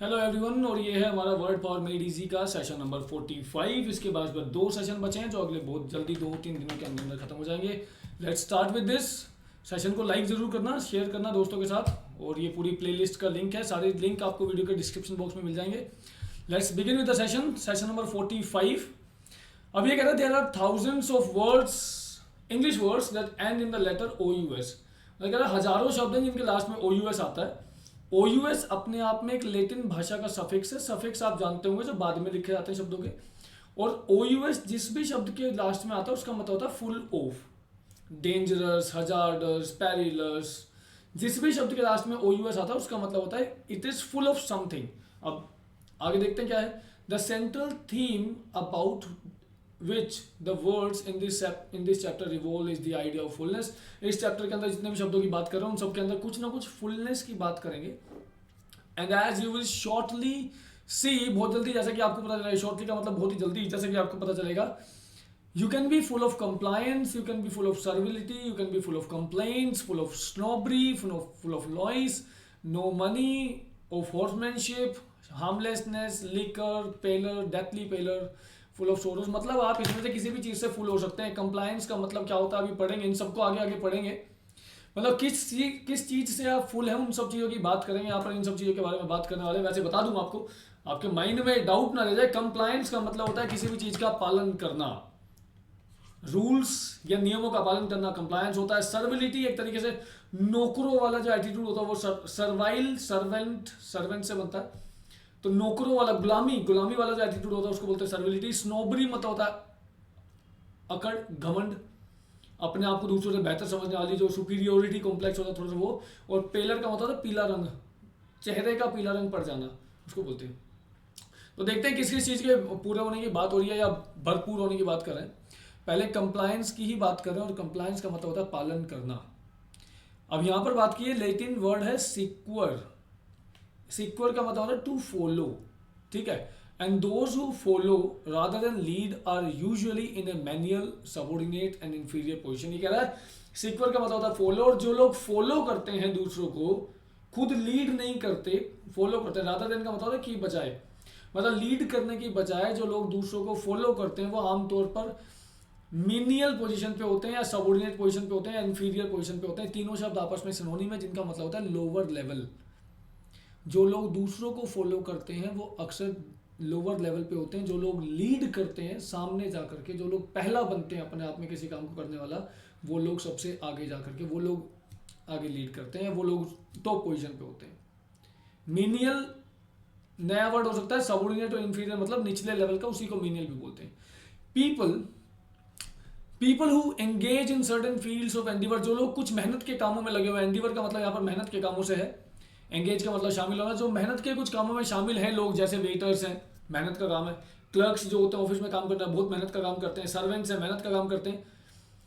Hello everyone, और ये है हमारा वर्ड पावर मेड इजी का सेशन नंबर 45। इसके बाद बस दो सेशन बचे हैं जो अगले बहुत जल्दी 2-3 दिनों के अंदर खत्म हो जाएंगे। Let's start with this. Session को लाइक जरूर करना, शेयर करना दोस्तों के साथ, और ये पूरी प्लेलिस्ट का लिंक है, सारे लिंक आपको वीडियो के डिस्क्रिप्शन बॉक्स में मिल जाएंगे। Let's begin with the session number 45। अब ये कह रहा है there are thousands of words, English words that end in the letter O U S. कह रहा है हजारों शब्द हैं जिनके लास्ट में ओ यू एस आता है। ओ यू एस अपने आप में एक लेटिन भाषा का सफिक्स है। सफिक्स आप जानते होंगे जो बाद में लिखे जाते हैं शब्दों के। और ओ यू एस जिस भी शब्द के लास्ट में आता है उसका मतलब होता है full of, dangerous, hazardous, perilous. जिस भी शब्द के लास्ट में ओ यू एस आता है उसका मतलब होता है it is full of something. अब आगे देखते हैं क्या है। The central theme about which the words in this chapter revolve is the idea of fullness। इस चैप्टर के अंदर जितने भी शब्दों की बात कर रहे हैं उन सब के अंदर कुछ ना कुछ फुलनेस की बात करेंगे। And as you will shortly see, बहुत जल्दी, जैसा कि आपको पता चलेगा, शॉर्टली का मतलब बहुत ही जल्दी, जैसा कि आपको पता चलेगा, you can be full of compliance, you can be full of servility, you can be full of complaints, full of snobbery, full of lies, no money, of horsemanship, harmlessness, liquor, pallor, deathly pallor, full of Soros. मतलब आप इसमें से किसी भी चीज से full हो सकते हैं। कंप्लायंस का मतलब क्या होता है अभी पढ़ेंगे, इन सबको आगे आगे पढ़ेंगे। मतलब किस चीज से आप फुल है, उन सब चीजों की बात करेंगे यहाँ पर, इन सब चीजों के बारे में बात करने वाले। वैसे बता दूं आपको, आपके माइंड में डाउट ना रह जाए, कंप्लायंस का मतलब होता है किसी भी चीज का पालन करना, रूल्स या नियमों का पालन करना कंप्लायंस होता है। सर्विलिटी एक तरीके से नौकरों वाला जो एटीट्यूड होता है वो सर्वाइल, सर्वेंट से बनता है। तो नौकरों वाला, गुलामी वाला जो एटीट्यूड होता है उसको बोलते हैं सर्विलिटी। स्नोबरी मतलब होता है अकड़, घमंड, अपने आप को दूसरों से बेहतर समझने वाली, जो सुपीरियोरिटी कॉम्प्लेक्स होता है थोड़ा सा वो। और पेलर का मतलब होता है पीला रंग, चेहरे का पीला रंग पड़ जाना, उसको बोलते हैं। तो देखते हैं किस किस चीज के पूरे होने की बात हो रही है या भरपूर होने की बात कर रहे हैं। पहले कंप्लायंस की ही बात कर रहे हैं, और कंप्लायंस का मतलब होता है पालन करना। अब यहां पर बात की है, लेटिन वर्ड है सिक्वर। सिक्वर का मतलब होता है टू फॉलो, ठीक है। And those who follow rather than lead are usually in a menial, subordinate and inferior position. ये कह रहा है सिक्वर का मतलब होता है फॉलो, और जो लोग फॉलो करते हैं दूसरों को, खुद लीड नहीं करते, फॉलो करते हैं। रादर देन का मतलब होता है कि बजाय, मतलब लीड करने की बजाय जो लोग दूसरों को फॉलो करते हैं वो आमतौर पर मीनियल पोजीशन पे होते हैं, या सबऑर्डिनेट पोजीशन पे होते हैं, या इंफीरियर पोजीशन पे होते हैं। तीनों शब्द आपस में सिनोनिम है, जिनका मतलब होता है लोअर लेवल। जो लोग दूसरों को फॉलो करते हैं वो अक्सर लोअर लेवल पे होते हैं। जो लोग लीड करते हैं सामने जा करके, जो लोग पहला बनते हैं अपने आप में किसी काम को करने वाला, वो लोग सबसे आगे जा करके, वो लोग आगे लीड करते हैं, वो लोग टॉप पोजीशन पे होते हैं। मीनियल नया वर्ड हो सकता है, सबऑर्डिनेट और इंफीरियर मतलब निचले लेवल का, उसी को मीनियल भी बोलते हैं। People who engage in certain fields of endeavour, जो लोग कुछ मेहनत के कामों में लगे हुए हैं। एंडीवर का मतलब यहाँ पर मेहनत के कामों से है, एंगेज का मतलब शामिल होना। जो मेहनत के कुछ कामों में शामिल हैं लोग, जैसे वेटर्स हैं, मेहनत का काम है। क्लर्क्स जो होते हैं ऑफिस में काम करना, बहुत मेहनत का काम करते हैं। सर्वेंट्स हैं, मेहनत का काम करते हैं।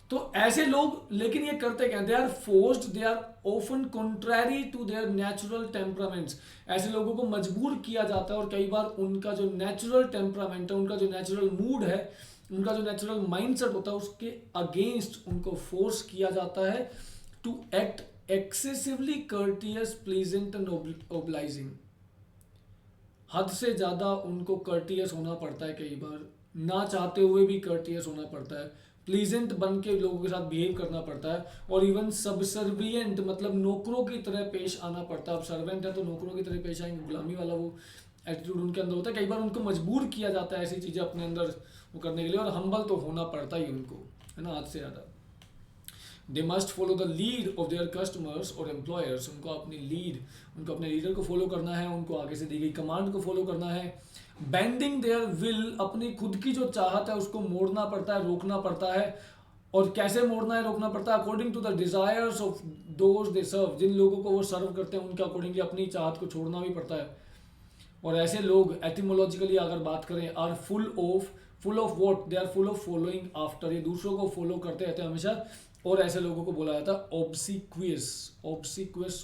तो ऐसे लोग, लेकिन ये करते क्या, they are forced, they are often contrary to their natural temperaments. ऐसे लोगों को मजबूर किया जाता है, और कई बार उनका जो नेचुरल टेम्परामेंट है, उनका जो नेचुरल मूड है, उनका जो नेचुरल माइंडसेट होता है, उसके अगेंस्ट उनको फोर्स किया जाता है to act excessively courteous, pleasant and obliging. हद से ज्यादा उनको कर्टियस होना पड़ता है, कई बार ना चाहते हुए भी कर्टियस होना पड़ता है। प्लीजेंट बन के लोगों के साथ बिहेव करना पड़ता है, और इवन सबसर्वियंट मतलब नौकरों की तरह पेश आना पड़ता है। अब सर्वेंट है तो नौकरों की तरह पेश आएंगे, गुलामी वाला वो एटीट्यूड उनके अंदर होता है। कई बार उनको मजबूर किया जाता है ऐसी चीजें अपने अंदर वो करने के लिए, और हम्बल तो होना पड़ता ही उनको, है ना, हद से ज्यादा। They must follow the lead of their customers और एम्प्लॉयर्स। उनको अपनी लीड, उनको अपने लीडर को फॉलो करना है, उनको आगे से दी गई कमांड को फॉलो करना है। बेंडिंग देयर विल, अपनी खुद की जो चाहत है उसको मोड़ना पड़ता है, रोकना पड़ता है। और कैसे मोड़ना है, रोकना पड़ता है, according to the desires of those they serve. जिन लोगों को वो सर्व करते हैं उनके अकॉर्डिंगली अपनी चाहत को छोड़ना भी पड़ता है। और ऐसे लोग एटिमोलॉजिकली अगर बात करें, are full of what, they are full of following after. ये दूसरों को फॉलो करते रहते हैं हमेशा। और ऐसे लोगों को बोला जाता है ऑब्सिक्वियस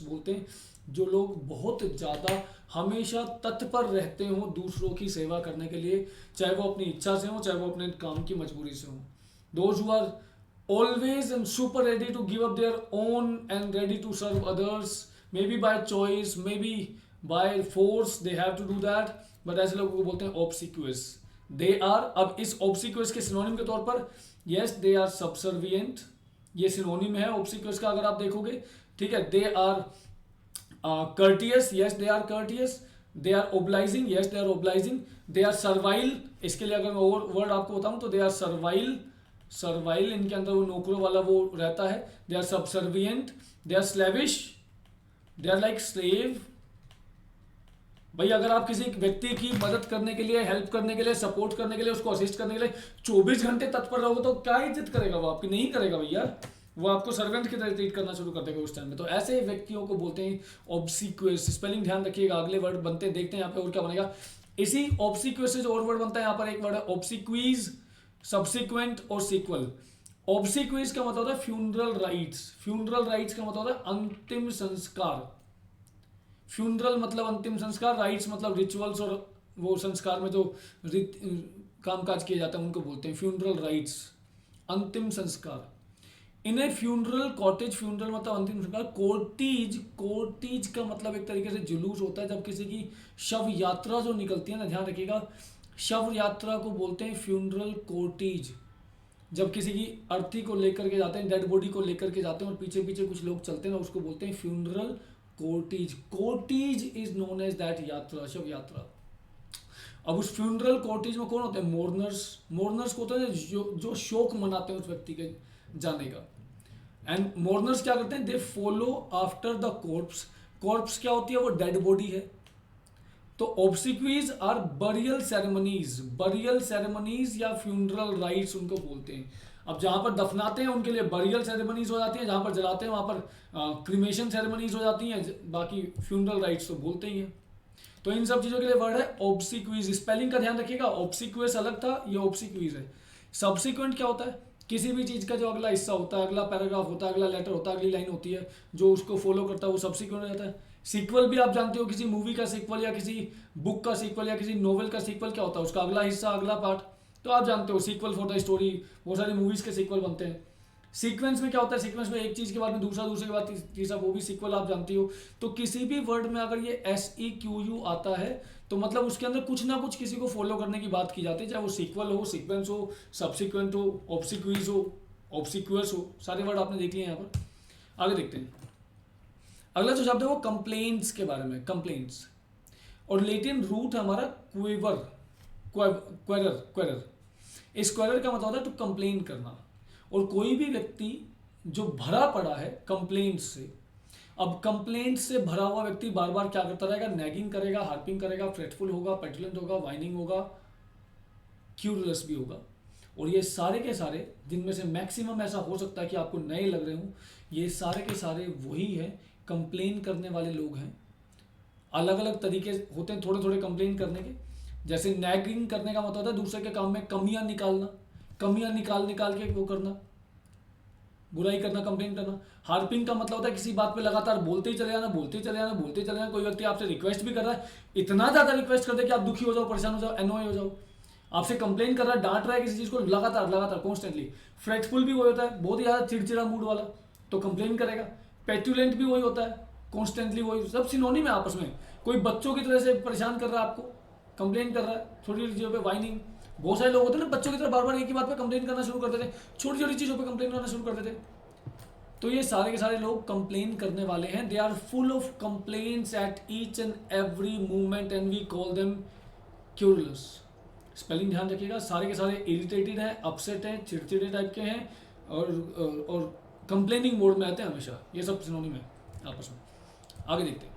बोलते हैं, जो लोग बहुत ज़्यादा हमेशा तत्पर रहते हो दूसरों की सेवा करने के लिए, चाहे वो अपनी इच्छा से हो, चाहे वो अपने काम की मजबूरी से हो। Those who are always and super ready to give up their own and ready to serve others, may B by choice, may B by force they have to do that, but ऐसे लोगों को बोलते हैं ऑब्सिक्यूअस। They are, अब इस ऑब्सिक्यूअस के synonym के तौर पर यस दे आर सबसर्विएंट, ये सिनोनिम है ऑब्सिक्यूअस का अगर आप देखोगे, ठीक है। They are courteous, yes they are courteous, they are obliging, yes they are obliging, they are servile, इसके लिए अगर मैं और वर्ड आपको बताऊं तो they are servile, servile इनके अंदर वो नौकरों वाला वो रहता है। they are subservient, they are slavish, they are like slave। भाई अगर आप किसी व्यक्ति की मदद करने के लिए, हेल्प करने के लिए, सपोर्ट करने के लिए, उसको असिस्ट करने के लिए 24 घंटे तत्पर रहोगे तो क्या इज्जत करेगा वो आपकी? नहीं करेगा भैया, वो आपको सर्वेंट की तरह ट्रीट करना शुरू कर देगा उस टाइम में। तो ऐसे व्यक्तियों को बोलते हैं ऑब्सिक्यूअस। स्पेलिंग ध्यान रखिएगा, अगले वर्ड बनते हैं, देखते हैं यहाँ पे और क्या बनेगा। इसी ऑब्सिक्यूअस से जो और वर्ड बनता है यहाँ पर एक वर्ड है ऑब्सिक्वीज, सब्सिक्वेंट और सीक्वल। ऑब्सिक्वीज का मतलब होता है फ्यूनरल राइट्स, फ्यूनरल राइट्स का मतलब होता है अंतिम संस्कार। फ्यूनरल मतलब अंतिम संस्कार, राइट्स मतलब रिचुअल्स और वो संस्कार में जो कामकाज किए जाते हैं उनको बोलते हैं फ्यूनरल राइट्स, अंतिम संस्कार। इन्हें फ्यूनरल कॉटेज, फ्यूनरल मतलब अंतिम संस्कार, कोर्टीज, कोर्टीज का मतलब एक तरीके से जुलूस होता है जब किसी की शव यात्रा जो निकलती है ना, ध्यान रखिएगा, शव यात्रा को बोलते हैं फ्यूनरल कोर्टीज। जब किसी की अर्थी को लेकर के जाते हैं, डेड बॉडी को लेकर के जाते हैं और पीछे पीछे कुछ लोग चलते हैं ना, उसको बोलते हैं funeral cortege. Cortege is known as that यात्रा, शव यात्रा। अब उस फ्यूनरल कोर्टीज में कौन होते हैं? मोर्नर्स। मोर्नर्स को होते हैं जो शोक मनाते हैं उस व्यक्ति के जाने का। एंड मोर्नर्स क्या करते हैं? They follow after the corpse. Corpse क्या होती है? वो डेड बॉडी है। तो obsequies are burial ceremonies, burial ceremonies या फ्यूनरल राइट्स उनको बोलते हैं। अब जहां पर दफनाते हैं उनके लिए बरियल सेरेमनीज हो जाती है, जहां पर जलाते हैं वहां पर क्रिमेशन सेरेमनीज हो जाती हैं, बाकी फ्यूनरल राइट्स तो बोलते ही हैं। तो इन सब चीजों के लिए वर्ड है ऑब्सिक्वीज। स्पेलिंग का ध्यान रखिएगा, ऑब्सिक्वेस अलग था, ये ऑब्सिक्वीज है। सब्सिक्वेंट क्या होता है? किसी भी चीज का जो अगला हिस्सा होता है, अगला पैराग्राफ होता है, अगला लेटर होता है, अगली लाइन होती है, जो उसको फॉलो करता है वो सब्सिक्वेंट हो जाता है। सीक्वल भी आप जानते हो, किसी मूवी का सीक्वल या किसी बुक का सीक्वल या किसी नोवेल का सीक्वल क्या होता है? उसका अगला हिस्सा, अगला पार्ट, तो आप जानते हो सीक्वल फॉर द स्टोरी। बहुत सारी मूवीज के सीक्वल बनते हैं। सीक्वेंस में क्या होता है? सीक्वेंस में एक चीज के बाद में दूसरा, दूसरे के बाद तीसरा, वो भी सीक्वल आप जानती हो। तो किसी भी वर्ड में अगर ये SEQU आता है तो मतलब उसके अंदर कुछ ना कुछ किसी को फॉलो करने की बात की जाती है, चाहे वो सीक्वल हो, सीक्वेंस हो, सब्सिक्वेंट हो, ऑब्सिक्वीज हो, ऑब्सिक्यूअस हो। सारे वर्ड आपने देख लिए यहाँ पर। आगे देखते हैं। अगला जो शब्द है वो कंप्लेंट्स के बारे में, कंप्लेंट्स। और लेटिन रूट है हमारा क्वेवर, क्वेरर, क्वेरर। इस क्वेरर का मतलब होता है टू कंप्लेन करना। और कोई भी व्यक्ति जो भरा पड़ा है कंप्लेंट्स से, अब कंप्लेंट्स से भरा हुआ व्यक्ति बार बार क्या करता रहेगा? नैगिंग करेगा, हार्पिंग करेगा, फ्रेटफुल होगा, पेटुलेंट होगा, वाइनिंग होगा, क्यूरलेस भी होगा। और ये सारे के सारे, जिनमें से मैक्सिमम ऐसा हो सकता है कि आपको नए लग रहे हों, ये सारे के सारे वही हैं, कंप्लेन करने वाले लोग हैं। अलग अलग तरीके होते हैं थोड़े थोड़े कंप्लेन करने के। जैसे नैगिंग करने का मतलब होता है दूसरे के काम में कमियां निकालना, कमियां निकाल निकाल के वो करना, बुराई करना, कंप्लेन करना। हार्पिंग का मतलब होता है किसी बात पे लगातार बोलते ही चले जाना, बोलते ही चले जाना, बोलते ही चले जाना। कोई व्यक्ति आपसे रिक्वेस्ट भी कर रहा है, इतना ज्यादा रिक्वेस्ट कर दे कि आप दुखी हो जाओ, परेशान हो जाओ, एनॉय हो जाओ, आपसे कंप्लेन कर रहा है, डांट रहा है किसी चीज को लगातार लगातार कॉन्स्टेंटली। फ्रेटफुल भी वही होता है, बहुत ही ज्यादा चिड़चिड़ा मूड वाला, तो कंप्लेन करेगा। पेटुलेंट भी वही होता है, कॉन्स्टेंटली वही, सब सिनोनिम है आपस में। कोई बच्चों की तरह से परेशान कर रहा है आपको, कंप्लेन कर रहा है छोटी छोटी चीजों पे, वाइनिंग। बहुत सारे लोग होते हैं ना बच्चों की तरह बार बार एक ही बात पे कंप्लेन करना शुरू कर देते, छोटी छोटी चीजों पे कंप्लेन करना शुरू कर देते। तो ये सारे के सारे लोग कंप्लेन करने वाले हैं। They are full of complaints at each and every movement and we call them querulous. Spelling ध्यान रखिएगा, सारे के सारे इरिटेटेड हैं, अपसेट हैं, चिड़चिड़े टाइप के हैं और कंप्लेनिंग मोड में आते हैं हमेशा। ये सब सिनोनिम है आपस में। आगे देखते हैं।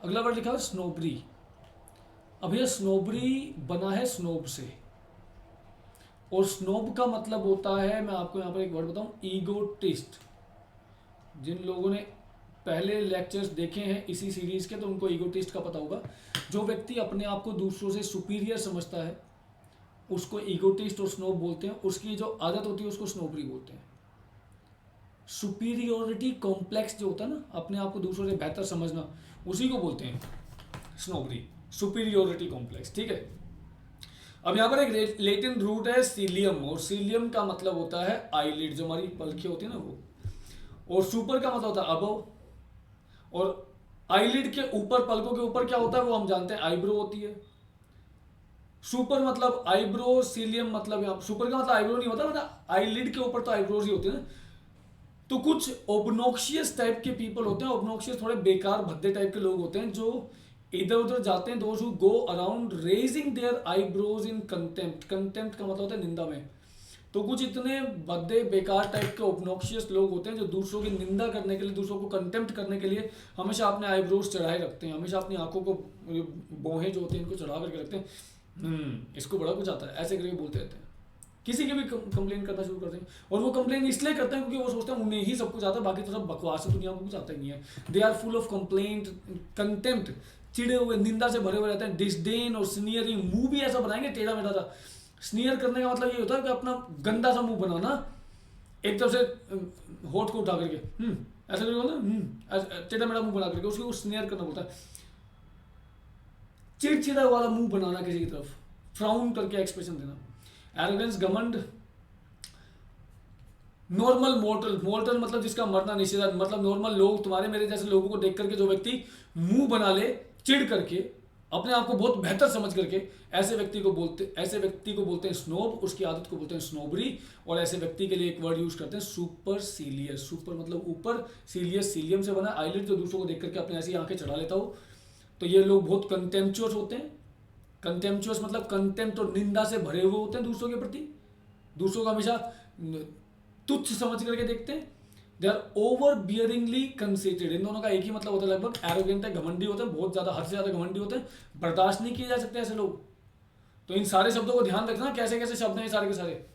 अगला वर्ड लिखा है स्नोबरी। अब यह स्नोबरी बना है स्नोब से, और स्नोब का मतलब होता है, मैं आपको यहाँ पर एक वर्ड बताऊँ, ईगोटिस्ट। जिन लोगों ने पहले लेक्चर्स देखे हैं इसी सीरीज के तो उनको ईगोटिस्ट का पता होगा। जो व्यक्ति अपने आप को दूसरों से सुपीरियर समझता है उसको ईगोटिस्ट और स्नोब बोलते हैं। उसकी जो आदत होती है उसको स्नोबरी बोलते हैं। सुपीरियोरिटी कॉम्प्लेक्स जो होता है ना, अपने आप को दूसरों से बेहतर समझना, उसी को बोलते हैं स्नोबरी, सुपीरियोरिटी कॉम्प्लेक्स। ठीक है। अब यहाँ पर एक लेटिन रूट है सीलियम, और सीलियम का मतलब होता है आईलिड, जो हमारी पलकें होती है ना वो। और सुपर का मतलब होता है अबव, और आईलिड के ऊपर, पलकों के ऊपर क्या होता है वो हम जानते हैं, आईब्रो होती है। सुपर मतलब आईब्रो, सीलियम मतलब यहाँ सुपर का मतलब आईब्रो नहीं होता, मतलब आईलिड के ऊपर तो आईब्रोज ही होती है ना। तो कुछ ओबनॉक्शियस टाइप के पीपल होते हैं, ओबनॉक्शियस थोड़े बेकार भद्दे टाइप के लोग होते हैं जो इधर उधर जाते हैं, those who go around raising their eyebrows in contempt. Contempt का मतलब होता है निंदा में। तो कुछ इतने भद्दे बेकार टाइप के ओबनॉक्शियस लोग होते हैं जो दूसरों की निंदा करने के लिए, दूसरों को कंटेम्प्ट करने के लिए हमेशा अपने आईब्रोज चढ़ाए रखते हैं, हमेशा अपनी आंखों को, बोहें जो होते हैं इनको चढ़ा करके रखते हैं। इसको बड़ा कुछ आता है, ऐसे करके बोलते रहते हैं। किसी की भी कंप्लेन करना शुरू करते हैं, और वो कंप्लेन इसलिए करते हैं क्योंकि वो सोचते हैं उन्हें ही सब कुछ आता है, बाकी तो सब बकवास है, दुनिया को कुछ आता ही नहीं है। They are full of complaint, contempt, चिड़े हुए, निंदा से भरे हुए रहते हैं। डिसडेन और स्नीयरिंग, मुंह भी ऐसा बनाएंगे टेढ़ा मेढ़ा सा। स्नीयर करने का मतलब ये होता है कि अपना गंदा सा मुंह बनाना, एक तरफ से होठ को उठा करके ऐसा करके बोलते, टेढ़ा मेढ़ा मुंह बना करके, उसको स्नीयर करना बोलता है। चिड़चिड़ा वाला मुंह बनाना किसी की तरफ, फ्राउन करके एक्सप्रेशन देना। एरोगेंस, घमंड। नॉर्मल मोर्टल, मोर्टल मतलब जिसका मरना निश्चित है, मतलब नॉर्मल लोग, तुम्हारे मेरे जैसे लोगों को देख करके जो व्यक्ति मुंह बना ले चिढ़ करके, अपने आप को बहुत बेहतर समझ करके, ऐसे व्यक्ति को बोलते हैं स्नोब, उसकी आदत को बोलते हैं स्नोबरी। और ऐसे व्यक्ति के लिए एक वर्ड यूज करते हैं सुपरसीलियस। सुपर मतलब ऊपर, सीलियस सीलियम से बना, आईलिड जो दूसरों को देख करके अपने ऐसी आंखें चढ़ा लेता हो। तो ये लोग बहुत कंटेम्पचुअस होते हैं। कंटेम्पचुअस मतलब कंटेम्प्ट और निंदा से भरे हुए होते हैं दूसरों के प्रति, दूसरों को हमेशा तुच्छ समझ करके देखते हैं। दे आर ओवर बियरिंगली कंसीटेड, इन दोनों का एक ही मतलब होता है लगभग। एरोगेंट है, घमंडी होते हैं, बहुत ज्यादा, हद से ज्यादा घमंडी होते हैं, बर्दाश्त नहीं किए जा सकते ऐसे लोग। तो इन सारे शब्दों को ध्यान रखना, कैसे कैसे शब्द हैं सारे के सारे,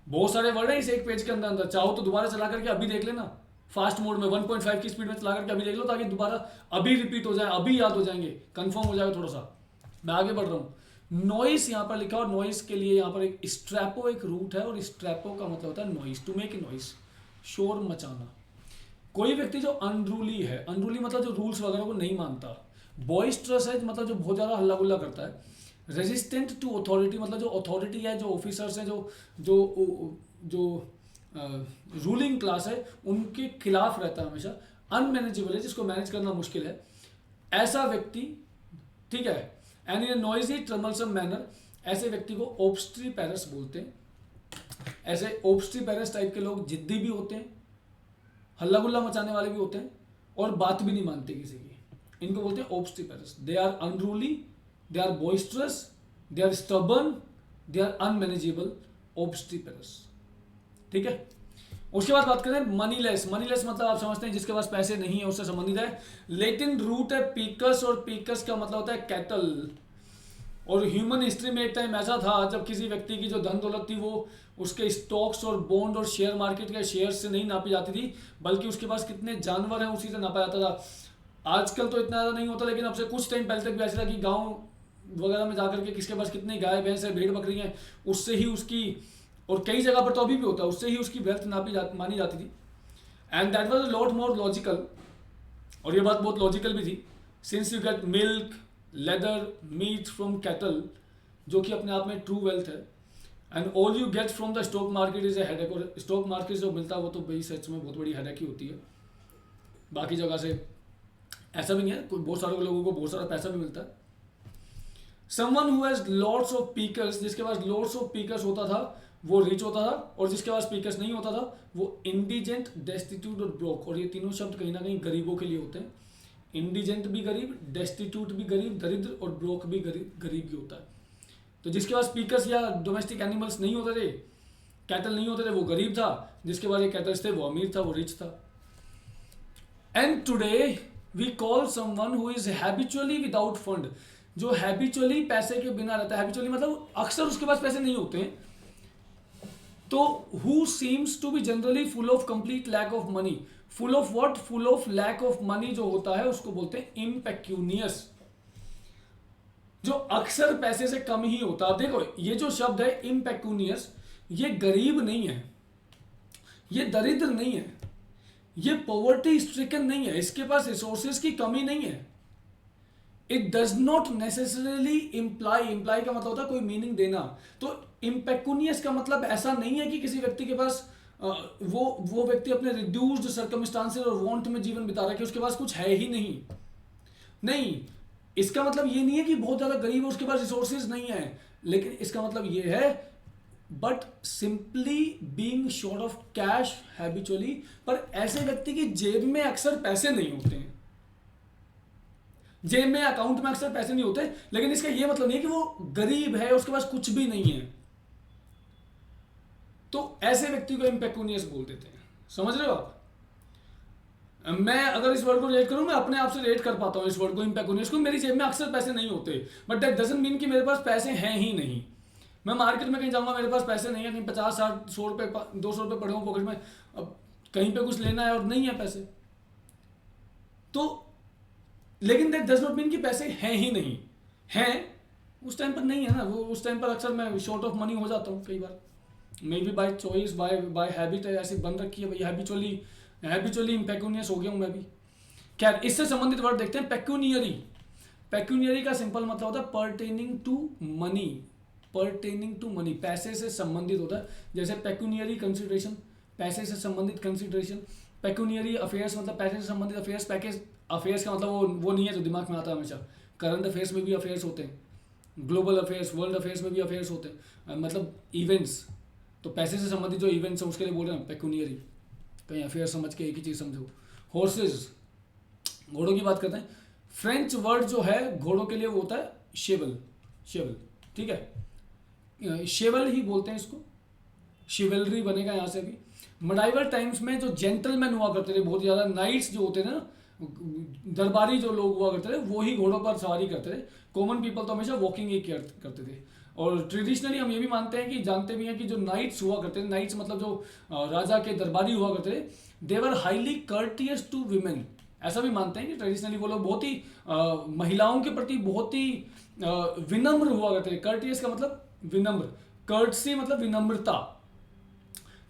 बहुत सारे वर्ड है इस एक पेज के अंदर अंदर। चाहो तो दोबारा चला करके अभी देख लेना, फास्ट मोड में 1.5 की स्पीड में चला करके अभी देख लो, ताकि दोबारा अभी रिपीट हो जाए, अभी याद हो जाएंगे, कंफर्म हो जाएगा थोड़ा सा। मैं आगे बढ़ रहा हूँ। नॉइस यहाँ पर लिखा, और नॉइस के लिए यहाँ पर एक स्ट्रैपो एक रूट है, और स्ट्रैपो का मतलब होता है noise, to make a noise, शोर मचाना। कोई व्यक्ति जो अनरूली है, अनरूली मतलब जो रूल्स वगैरह को नहीं मानता। बॉइस्ट्रस है मतलब जो बहुत ज़्यादा हल्ला गुल्ला करता है। रेजिस्टेंट टू अथॉरिटी मतलब जो अथॉरिटी है, जो ऑफिसर्स हैं, जो रूलिंग क्लास है, उनके खिलाफ रहता है हमेशा। अनमैनेजेबल है, जिसको मैनेज करना मुश्किल है, ऐसा व्यक्ति, ठीक है। And in a noisy troublesome manner, ऐसे व्यक्ति को ओब्स्ट्रीपेरस बोलते हैं। ऐसे ओब्स्ट्रीपेरस टाइप के लोग जिद्दी भी होते हैं, हल्ला गुल्ला मचाने वाले भी होते हैं, और बात भी नहीं मानते किसी की। इनको बोलते हैं obstreperous. They are unruly, they are boisterous, they are stubborn, they are unmanageable, obstreperous, ठीक है। उसके बाद बात करें मनीलेस। मनीलेस मतलब आप समझते हैं जिसके पास पैसे नहीं है, उससे संबंधित है। लेटिन रूट है पीकस, और पीकस का मतलब होता है कैटल। और ह्यूमन हिस्ट्री में एक टाइम ऐसा था जब किसी व्यक्ति की जो धन दौलत थी वो उसके स्टॉक्स और बॉन्ड और शेयर मार्केट के शेयर से नहीं नापी जाती थी, बल्कि उसके पास कितने जानवर हैं उसी से नापा जाता था। आजकल तो इतना ज़्यादा नहीं होता, लेकिन अब से कुछ टाइम पहले तक भी ऐसा था कि गाँव वगैरह में जाकर के किसके पास कितनी गाय भैंस है, भेड़ बकरी हैं, उससे ही उसकी, और कई जगह पर तो अभी भी होता है, उससे ही उसकी वेल्थ मानी जाती थी। And that was a lot more logical, और ये बात बहुत लॉजिकल भी थी। Since you get milk, leather, meat from cattle, जो कि अपने आप में ट्रू वेल्थ है, and all you get from the stock market is a headache. और स्टॉक मार्केट से जो मिलता है वो तो भाई सच में बहुत बड़ी हेडेक ही होती है। बाकी जगह से ऐसा भी नहीं है, बहुत सारे लोगों को बहुत सारा पैसा भी मिलता है। Someone who has lots of pickers, जिसके पास लॉट्स ऑफ पीकर्स होता था वो रिच होता था, और जिसके पास पीकर्स नहीं होता था वो इंडिजेंट, डेस्टिट्यूट और ब्रोक। और ये तीनों शब्द कहीं ना कहीं गरीबों के लिए होते हैं। इंडिजेंट भी गरीब, डेस्टिट्यूट भी गरीब, दरिद्र, और ब्रोक भी गरीब ही होता है। तो जिसके पास स्पीकर्स या डोमेस्टिक एनिमल्स नहीं होते थे, कैटल नहीं होते थे, वो गरीब था। जिसके पास ये कैटल्स थे वो अमीर था, वो रिच था। And today we call someone who is habitually without fund, जो हैबिचुअली पैसे के बिना रहता है। हैबिचुअली मतलब अक्सर उसके पास पैसे नहीं होते हैं। तो who seems to be generally full of complete lack of money. Full of what? Full of lack of money जो होता है उसको बोलते हैं इम्पेक्यूनियस, जो अक्सर पैसे से कम ही होता है। देखो ये जो शब्द है इम्पेक्यूनियस, ये गरीब नहीं है, ये दरिद्र नहीं है, ये पॉवर्टी स्ट्रिकन नहीं है, इसके पास रिसोर्सेज की कमी नहीं है। It does not necessarily imply का मतलब होता है कोई मीनिंग देना। तो इम्पेक्यूनियस का मतलब ऐसा नहीं है कि किसी व्यक्ति के पास वो व्यक्ति अपने रिड्यूस्ड सर्कमस्टांसेस और वांट में जीवन बिता रहा है, कि उसके पास कुछ है ही नहीं। नहीं, इसका मतलब ये नहीं है कि बहुत ज्यादा गरीब है उसके पास रिसोर्सेज नहीं है, लेकिन इसका मतलब ये है but simply being short of cash habitually. पर ऐसे व्यक्ति की जेब में अक्सर पैसे नहीं होते हैं, जेब में अकाउंट में अक्सर पैसे नहीं होते, लेकिन इसका यह मतलब नहीं है कि वो गरीब है उसके पास कुछ भी नहीं है। तो ऐसे व्यक्ति को इम्पेक्यूनियस बोल देते हैं। समझ रहे हो आप? मैं अगर इस वर्ड को रेट करूं, मैं अपने आप से रेट कर पाता हूं इस वर्ड को, इम्पेक्यूनियस को। मेरी जेब में अक्सर पैसे नहीं होते, बट दैट डजंट मीन कि मेरे पास पैसे हैं ही नहीं। मैं मार्केट में कहीं जाऊंगा, मेरे पास पैसे नहीं है, कहीं 50 60 100 रुपए 200 रुपए पड़े हो पॉकेट में, अब कहीं पे कुछ लेना है और नहीं है पैसे, तो लेकिन दैट डज नॉट मीन कि पैसे हैं ही नहीं, हैं उस टाइम पर नहीं है ना। वो उस टाइम पर अक्सर मैं शॉर्ट ऑफ मनी हो जाता हूँ कई बार, may be by choice, by habit ऐसी बन रखी है भाई, हैबिचुअली इम्पेक्यूनियस हो गया हूँ मैं भी। खैर, इससे संबंधित वर्ड देखते हैं। पेक्यूनियरी। पेक्यूनियरी का सिंपल मतलब होता है pertaining to money, pertaining to money, पैसे से संबंधित होता है। जैसे पेक्यूनियरी कंसिडरेशन, पैसे से संबंधित कंसिडरेशन। पेक्यूनियरी अफेयर्स मतलब पैसे से संबंधित अफेयर्स। पैकेज अफेयर्स का मतलब वो नहीं है जो दिमाग में आता है हमेशा। करंट अफेयर्स में भी अफेयर्स होते हैं, ग्लोबल अफेयर्स, वर्ल्ड अफेयर्स में भी अफेयर्स होते हैं, मतलब इवेंट्स। तो पैसे से संबंधित जो इवेंट्स हैं उसके लिए बोल रहे हैं पेक्यूनियरी। कहीं अफेयर समझ के एक ही चीज़ समझो। हॉर्सेज, घोड़ों की बात करते हैं। फ्रेंच वर्ड जो है घोड़ों के लिए वो होता है शेवल, शेवल, ठीक है, शेवल ही बोलते हैं इसको। शिवलरी बनेगा यहाँ से भी। मिडाइवल टाइम्स में जो जेंटलमैन हुआ करते थे बहुत ज़्यादा, नाइट्स जो होते थे ना, दरबारी जो लोग हुआ करते थे, वो ही घोड़ों पर सवारी करते थे। कॉमन पीपल तो हमेशा वॉकिंग ही करते थे। और ट्रेडिशनली हम ये भी मानते हैं कि जानते भी हैं कि जो नाइट्स हुआ करते थे, नाइट्स मतलब जो राजा के दरबारी हुआ करते थे, देवर हाईली कर्टियस टू विमेन। ऐसा भी मानते हैं कि ट्रेडिशनली वो लोग बहुत ही महिलाओं के प्रति बहुत ही विनम्र हुआ करते थे। कर्टियस का मतलब विनम्र, कर्टसी मतलब विनम्रता।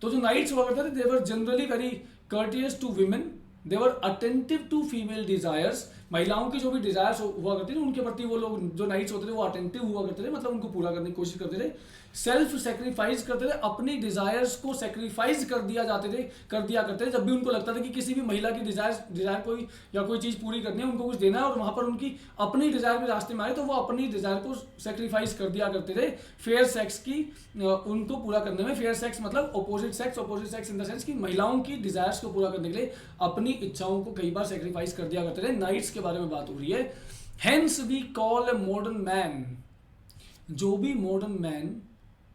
तो जो नाइट्स हुआ करते थे, they were generally very courteous to women, they were attentive to female desires. महिलाओं की जो भी डिजायर्स हुआ करती थी उनके प्रति वो लोग जो नाइट्स होते थे वो अटेंटिव हुआ करते थे, मतलब उनको पूरा करने की कोशिश करते थे। सेल्फ सेक्रीफाइस करते थे, अपनी डिजायर्स को सेक्रीफाइस कर दिया करते थे जब भी उनको लगता था कि किसी भी महिला की डिजायर कोई या कोई चीज पूरी करनी है, उनको कुछ देना है और वहां पर उनकी अपनी डिजायर भी रास्ते में आए तो वो अपनी डिजायर को सेक्रीफाइस कर दिया करते थे फेयर सेक्स की उनको पूरा करने में। फेयर सेक्स मतलब opposite sex in the sense कि महिलाओं की डिजायर्स को पूरा करने के लिए अपनी इच्छाओं को कई बार सेक्रीफाइस कर दिया करते थे। नाइट्स के बारे में बात हो रही है। Hence we call a modern man, जो भी मॉडर्न मैन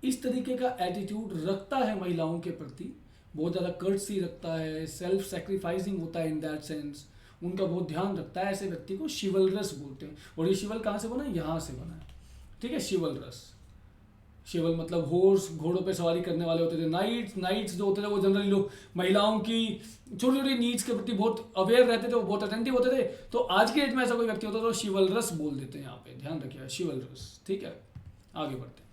इस तरीके का एटीट्यूड रखता है महिलाओं के प्रति, बहुत ज़्यादा कर्टसी रखता है, सेल्फ सेक्रीफाइसिंग होता है इन दैट सेंस, उनका बहुत ध्यान रखता है, ऐसे व्यक्ति को शिवलरस बोलते हैं। और ये शिवल कहाँ से बना है? यहाँ से बना है, ठीक है, शिवलरस। शिवल मतलब हॉर्स, घोड़ों पे सवारी करने वाले होते थे। नाइट्स जो होते थे वो जनरली लोग महिलाओं की छोटी छोटी नीड्स के प्रति बहुत अवेयर रहते थे, वो बहुत अटेंटिव होते थे। तो आज के डेट में ऐसा कोई व्यक्ति होता है तो शिवलरस बोल देते हैं, यहाँ पे ध्यान रखिएगा, शिवलरस, ठीक है। आगे बढ़ते हैं।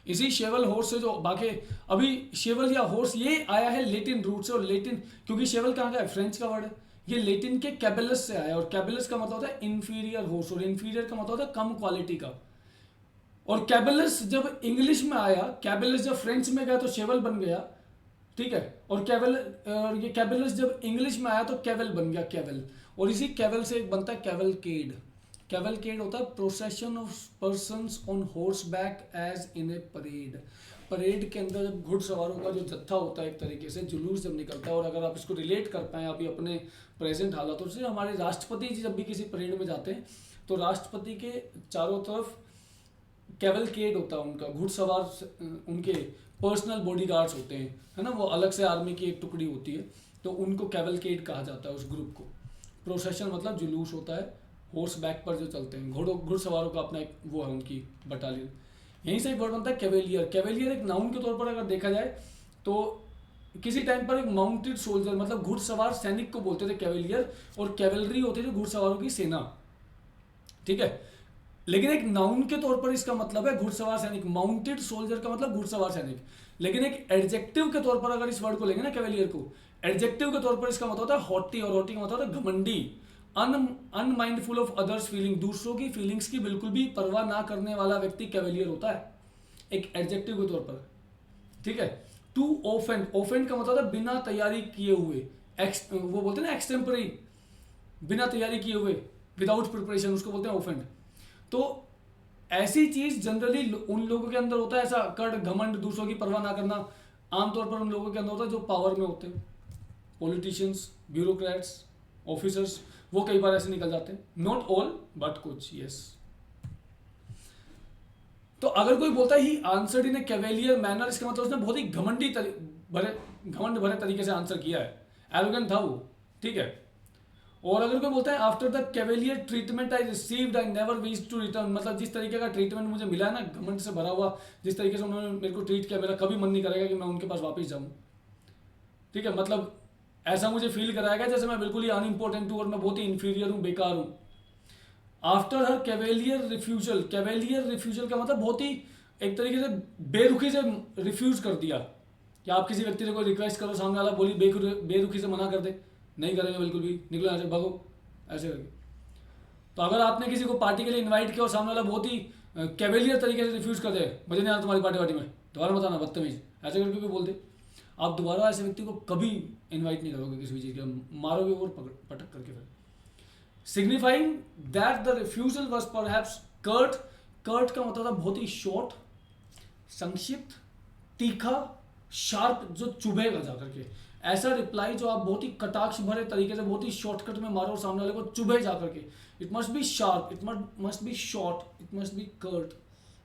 इसी शेवल हॉर्स से जो बाकी अभी शेवल या हॉर्स ये आया है लेटिन रूट से, और लेटिन क्योंकि शेवल कहाँ का है? फ्रेंच का वर्ड है। ये लेटिन के कैबेलस से आया, और कैबेलस का मतलब होता है इंफीरियर हॉर्स, और इंफीरियर का मतलब होता है कम क्वालिटी का। और कैबेलस जब इंग्लिश में आया, कैबेलस जब फ्रेंच में गया तो शेवल बन गया, ठीक है। और ये कैबेलस जब इंग्लिश में आया तो कैवल बन गया, कैवल। और इसी कैवल से एक बनता है कैवलकेड। कैवलकेड होता है procession of persons on horseback as in a parade. Parade के अंदर जब घुड़सवारों का जो जत्था होता है, एक तरीके से जुलूस जब निकलता है, और अगर आप इसको रिलेट कर पाएँ अभी अपने प्रेजेंट हालातों से, हमारे राष्ट्रपति जी जब भी किसी परेड में जाते हैं तो राष्ट्रपति के चारों तरफ कैवलकेड होता है उनका, घुड़सवार उनके पर्सनल बॉडीगार्ड्स होते हैं, है ना, वो अलग से आर्मी की एक टुकड़ी होती है, तो उनको कैवलकेड कहा जाता है उस ग्रुप को। प्रोसेशन मतलब जुलूस होता है, हॉर्स बैक पर जो चलते हैं, घुड़सवारों का अपना एक वो है उनकी बटालियन। यहीं से एक वर्ड बनता है कैवेलियर। कैवेलियर एक नाउन के तौर पर अगर देखा जाए तो किसी टाइम पर एक माउंटेड सोल्जर मतलब घुड़सवार सैनिक को बोलते थे कैवेलियर, और कैवेलरी होती थी घुड़सवारों की सेना, ठीक है। लेकिन एक नाउन के तौर पर इसका मतलब है घुड़सवार सैनिक, माउंटेड सोल्जर का मतलब घुड़सवार सैनिक। लेकिन एक एडजेक्टिव के तौर पर अगर इस वर्ड को लेंगे ना कैवेलियर को, एडजेक्टिव के तौर पर इसका मतलब होता है हॉटी, और हॉटी का मतलब होता है घमंडी, अनमाइंडफुल ऑफ अदर्स फीलिंग, दूसरों की फीलिंग्स की बिल्कुल भी परवाह ना करने वाला व्यक्ति कैवेलियर होता है एक एडजेक्टिव के तौर पर, ठीक है। टू ऑफेंड, ऑफेंड का मतलब होता है बिना तैयारी किए हुए, वो बोलते हैं ना एक्सटेम्पररी, बिना तैयारी किए हुए, विदाउट प्रिपरेशन, उसको बोलते हैं ऑफेंड। तो ऐसी चीज जनरली उन लोगों के अंदर होता है, ऐसा अकड़, घमंड, दूसरों की परवाह ना करना, आमतौर पर उन लोगों के अंदर होता है जो पावर में होते हैं, पॉलिटिशियंस, ब्यूरोक्रेट्स, ऑफिसर्स, वो कई बार ऐसे निकल जाते हैं। नॉट ऑल बट कुछ, यस। तो अगर कोई बोलता है he answered in A cavalier manner, इसका मतलब उसने बहुत ही घमंड भरे तरीके से आंसर किया है, एरोगेंट था वो, ठीक है। और अगर कोई बोलता है after the cavalier treatment I received I never wish to return, मतलब जिस तरीके का ट्रीटमेंट मुझे मिला है ना, घमंड से भरा हुआ, जिस तरीके से उन्होंने मेरे को ट्रीट किया, मेरा कभी मन नहीं करेगा कि मैं उनके पास वापस जाऊं, ठीक है। मतलब ऐसा मुझे फील कराएगा जैसे मैं बिल्कुल ही अनइम्पोर्टेंट हूं और मैं बहुत ही इंफीरियर हूं, बेकार हूं। After her cavalier refusal, cavalier refusal का मतलब बहुत ही एक तरीके से बेरुखी से रिफ्यूज कर दिया, कि आप किसी व्यक्ति से कोई रिक्वेस्ट करो, सामने वाला बोली बेरुखी से मना कर दे, नहीं करेंगे बिल्कुल भी, निकलो यहाँ से, भागो, ऐसे करके। तो अगर आपने किसी को पार्टी के लिए इनवाइट किया और सामने वाला बहुत ही कैवेलियर तरीके से रिफ्यूज कर दे, मुझे नहीं आना तुम्हारी पार्टी में, दोबारा मत आना, बदतमीज, ऐसे करके भी बोल दे, आप दोबारा ऐसे व्यक्ति को कभी इन्वाइट नहीं करोगे किसी भी चीज़ के, मारोगे और पटक करके फिर। Signifying that the refusal was perhaps curt, curt का मतलब था बहुत ही शॉर्ट, संक्षिप्त, तीखा, शार्प, जो चुभेगा जाकर के, ऐसा रिप्लाई जो आप बहुत ही कटाक्ष भरे तरीके से बहुत ही शॉर्टकट में मारो और सामने वाले को चुभे जाकर के। It must be sharp, it must be short, it must be curt,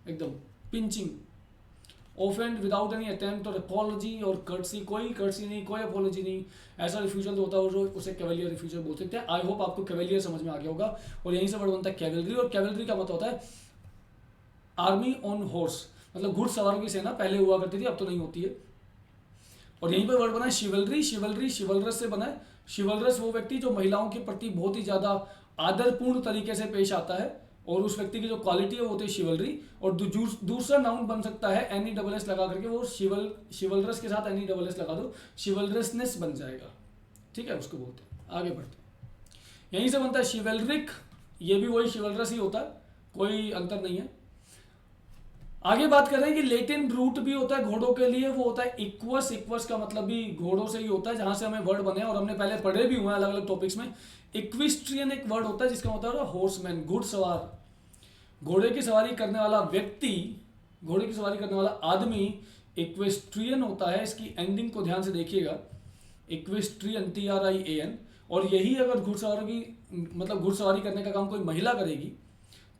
एकदम pinching. Offend without any attempt और अपॉलॉजी और कर्टसी, कोई कर्टसी नहीं, कोई अपॉलॉजी नहीं, ऐसा रिफ्यूजल होता है जो उसे कैवेलियर रिफ्यूजल बोल सकते हैं। आई होप आपको कैवेलियर समझ में आ गया होगा। और यहीं से वर्ड बनता है कैवेलरी, और कैवेलरी का मतलब होता है आर्मी ऑन हॉर्स, मतलब घुड़सवारों की सेना, पहले हुआ करती थी, अब तो नहीं होती है। और यहीं पर वर्ड बना है शिवलरी, शिवलरी शिवलरस से बना है। शिवलरस वो व्यक्ति जो महिलाओं के प्रति बहुत ही ज्यादा आदरपूर्ण तरीके से पेश आता है, और उस व्यक्ति की जो क्वालिटी है वो होती है शिवलरी। और दूसरा नाउन बन सकता है एनी डबल एस लगा करके, वो शिवलरस के साथ एनी डबल एस लगा दो, शिवलरसनेस बन जाएगा, ठीक है, उसको बोलते हैं। आगे बढ़ते हैं, यहीं से बनता है शिवलरिक, ये भी वही शिवलरस ही होता है, कोई अंतर नहीं है। आगे बात कर रहे हैं कि लेटिन रूट भी होता है घोड़ों के लिए, वो होता है इक्वस। इक्वस का मतलब भी घोड़ों से ही होता है, जहां से हमें वर्ड बने और हमने पहले पढ़े भी हुए हैं अलग अलग टॉपिक्स में। इक्विस्ट्रियन एक वर्ड होता है जिसका मतलब है हॉर्समैन, घुड़सवार, घोड़े की सवारी करने वाला व्यक्ति, घोड़े की सवारी करने वाला आदमी इक्वेस्ट्रियन होता है। इसकी एंडिंग को ध्यान से देखिएगा, इक्वेस्ट्रियन, TRIAN। और यही अगर घुड़सवारी की मतलब घुड़सवारी करने का काम कोई महिला करेगी